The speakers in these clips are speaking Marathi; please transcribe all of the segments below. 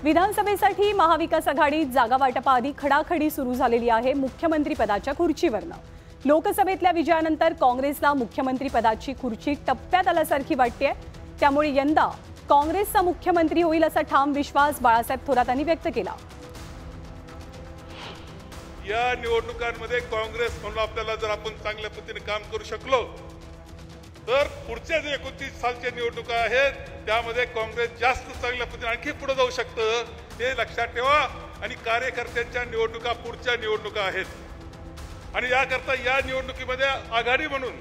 विधानसभेसाठी महाविकास आघाडीत जागा वाटपाआधी खडाखडी सुरू झालेली आहे मुख्यमंत्री पदाच्या खुर्चीवरनं। लोकसभेतल्या विजयानंतर काँग्रेसला मुख्यमंत्री पदाची खुर्ची टप्प्यात आल्यासारखी वाटते। त्यामुळे यंदा काँग्रेसचा मुख्यमंत्री होईल असा ठाम विश्वास बाळासाहेब थोरातांनी व्यक्त केला। या निवडणुकांमध्ये काँग्रेस म्हणून आपल्याला जर आपण चांगल्या पद्धतीने काम करू शकलो तर पुढच्या जे 29 सालच्या निवडणुका आहेत त्यामध्ये काँग्रेस जास्त चांगल्या पद्धतीने आणखी पुढे जाऊ शकतं हे लक्षात ठेवा। आणि कार्यकर्त्यांच्या निवडणुका पुढच्या निवडणुका आहेत आणि याकरता या निवडणुकीमध्ये आघाडी म्हणून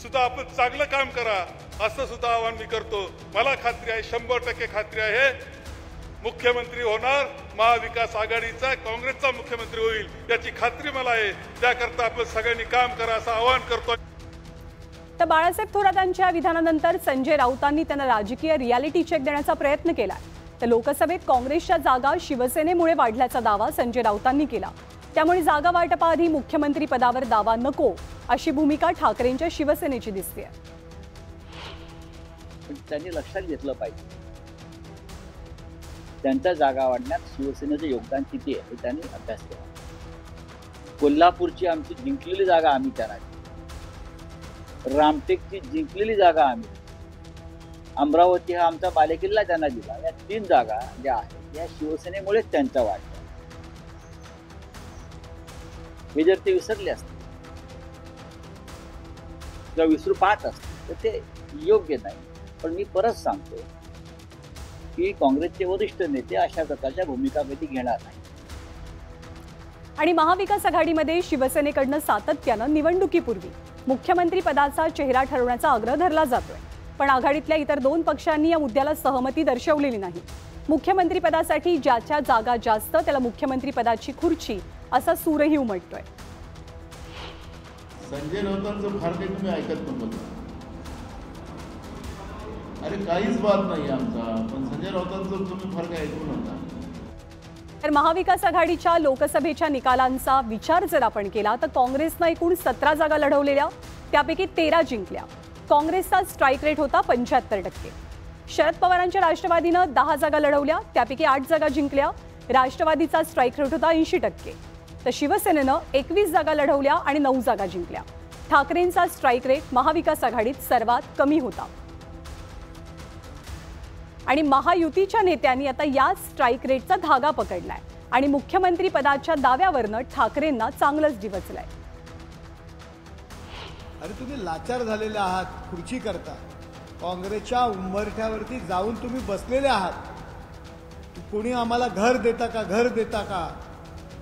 सुद्धा आपण चांगलं काम करा असं सुद्धा आवाहन मी करतो। मला खात्री आहे, 100% खात्री आहे, मुख्यमंत्री होणार महाविकास आघाडीचा, काँग्रेसचा मुख्यमंत्री होईल याची खात्री मला आहे। त्याकरता आपण सगळ्यांनी काम करा असं आवाहन करतो। तर बाळासाहेब थोरातांच्या विधानानंतर संजय राऊतांनी त्यांना राजकीय रियालिटी चेक देण्याचा प्रयत्न केला। तर लोकसभेत काँग्रेसच्या जागा शिवसेनेमुळे वाढल्याचा दावा संजय राऊतांनी केला। त्यामुळे जागा वाटपाआधी मुख्यमंत्री पदावर दावा नको अशी भूमिका ठाकरेंच्या शिवसेनेची दिसते। त्यांनी लक्षात घेतलं पाहिजे त्यांच्या जागा वाढण्यात शिवसेनेचं योगदान किती आहे हे त्यांनी अभ्यास केला। कोल्हापूरची आमची जिंकलेली जागा आम्ही त्यांना दिली, रामटेकची जिंकलेली जागा आम्ही, अमरावती हा आमचा बालेकिल्ला त्यांना दिला। या 3 जागा ज्या आहेत या शिवसेनेमुळेच त्यांच्या वाढल्या। हे जर ते विसरले असते किंवा विसरू पाहत असते तर ते योग्य नाही। पण मी परत सांगतो की काँग्रेसचे वरिष्ठ नेते अशा प्रकारच्या भूमिका कधी घेणार नाही। आणि महाविकास आघाडीमध्ये शिवसेनेकडनं सातत्यानं निवडणुकीपूर्वी मुख्यमंत्री पदाचा चेहरा ठरवण्याचा आग्रह धरला जातोय, पण आघाडीतल्या इतर 2 पक्षांनी या मुद्द्याला सहमती दर्शवलेली नाही। मुख्यमंत्री पदासाठी ज्याच्या जागा जास्त त्याला मुख्यमंत्री पदाची खुर्ची असा सूरही उमटतोय। संजय राऊतांचं फार काही तुम्ही ऐकत नव्हतं। अरे काहीच बात नाही आमचा, पण संजय राऊतांचं तुम्ही फार काही ऐकू नका। तर महाविकास आघाडीच्या लोकसभेच्या निकालांचा विचार जर आपण केला तर काँग्रेसनं एकूण 17 जागा लढवलेल्या त्यापैकी 13 जिंकल्या। काँग्रेसचा स्ट्राईक रेट होता 75%। शरद पवारांच्या राष्ट्रवादीनं 10 जागा लढवल्या त्यापैकी 8 जागा जिंकल्या। राष्ट्रवादीचा स्ट्राईक रेट होता 80%। तर शिवसेनेनं 21 जागा लढवल्या आणि 9 जागा जिंकल्या। ठाकरेंचा स्ट्राईक रेट महाविकास आघाडीत सर्वात कमी होता आणि महायुतीच्या नेत्यांनी आता याच स्ट्राईक रेटचा धागा पकडलाय आणि मुख्यमंत्री पदाच्या दाव्यावरनं ठाकरेंना चांगलंच डिवचलंय। अरे तुम्ही लाचार झालेले आहात, खुर्ची करता काँग्रेसच्या उंबरठ्यावरती जाऊन तुम्ही बसलेले आहात। कोणी आम्हाला घर देता का, घर देता का,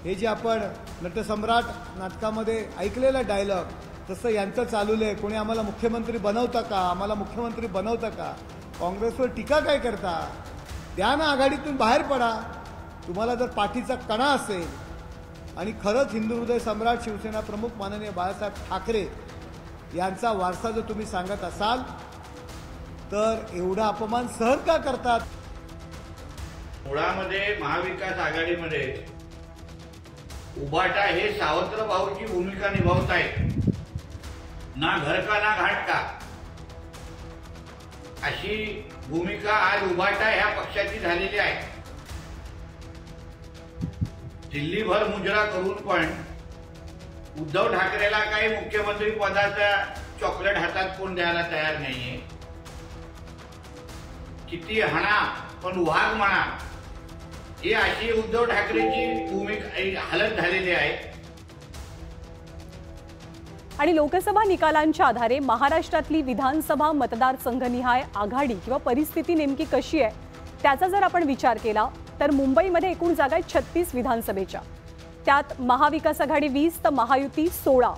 हे जे आपण नटसम्राट नाटकामध्ये ऐकलेलं डायलॉग तसं यांचं चालवलंय। कोणी आम्हाला मुख्यमंत्री बनवता का, आम्हाला मुख्यमंत्री बनवता का। काँग्रेसवर टीका काय करता, द्या ना, आघाडीतून बाहेर पडा। तुम्हाला जर पाठीचा कणा असेल आणि खरंच हिंदू हृदय सम्राट शिवसेना प्रमुख माननीय बाळासाहेब ठाकरे यांचा वारसा जर तुम्ही सांगत असाल तर एवढा अपमान सहन का करतात। मुळामध्ये महाविकास आघाडीमध्ये उभाटा हे सावत्र भाऊची भूमिका निभावत आहेत, ना घर का ना घाट का अशी भूमिका आज उभाटा ह्या पक्षाची झालेली आहे। दिल्लीभर मुजरा करून पण उद्धव ठाकरेला काही मुख्यमंत्री पदाचा चॉकलेट हातात कोण द्यायला तयार नाहीये। किती हणा पण वाघ म्हणा ही अशी उद्धव ठाकरेची भूमिका हालत झालेली आहे। आणि लोकसभा निकालांच्या आधारे महाराष्ट्रातली विधानसभा मतदारसंघनिहाय आघाडी किंवा परिस्थिती नेमकी कशी आहे त्याचा जर आपण विचार केला तर मुंबईमध्ये एकूण जागा 36 विधानसभेच्या, त्यात महाविकास आघाडी 20 तर महायुती 16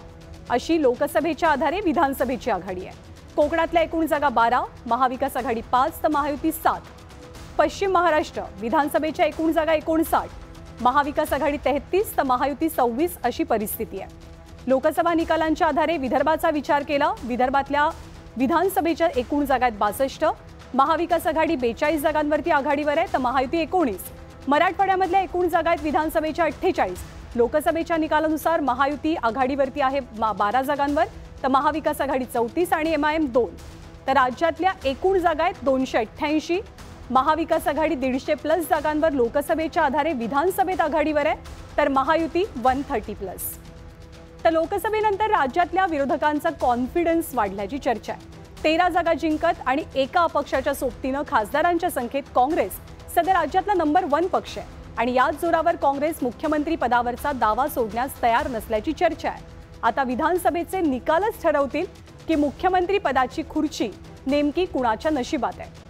अशी लोकसभेच्या आधारे विधानसभेची आघाडी आहे। कोकणातल्या एकूण जागा 12, महाविकास आघाडी 5 तर महायुती 7। पश्चिम महाराष्ट्र विधानसभेच्या एकूण जागा 59, महाविकास आघाडी 33 तर महायुती 26 अशी परिस्थिती आहे। लोकसभा निकालांच्या आधारे विदर्भाचा विचार केला, विदर्भातल्या विधानसभेच्या एकूण जागा आहेत 62, महाविकास आघाडी 42 जागांवरती आघाडीवर आहे तर महायुती 19। मराठवाड्यामधल्या एकूण जागा आहेत विधानसभेच्या 48, लोकसभेच्या निकालानुसार महायुती आघाडीवरती आहे 12 जागांवर तर महाविकास आघाडी 34 आणि MIM 2। तर राज्यातल्या एकूण जागा आहेत 288, महाविकास आघाडी 150+ जागांवर लोकसभेच्या आधारे विधानसभेत आघाडीवर आहे, तर महायुती 130+. तर लोकसभेनंतर राज्यातल्या विरोधकांचा कॉन्फिडन्स वाढल्याची चर्चा आहे. 13 जागा जिंकत आणि एका अपक्षाच्या सोबतीनं खासदारांच्या संख्येत काँग्रेस सध्या राज्यातला नंबर 1 पक्ष आहे आणि याच जोरावर काँग्रेस मुख्यमंत्री पदावरचा दावा सोडण्यास तयार नसल्याची चर्चा आहे. आता विधानसभेचे निकालच ठरवतील की मुख्यमंत्री पदाची खुर्ची नेमकी कुणाच्या नशिबात आहे.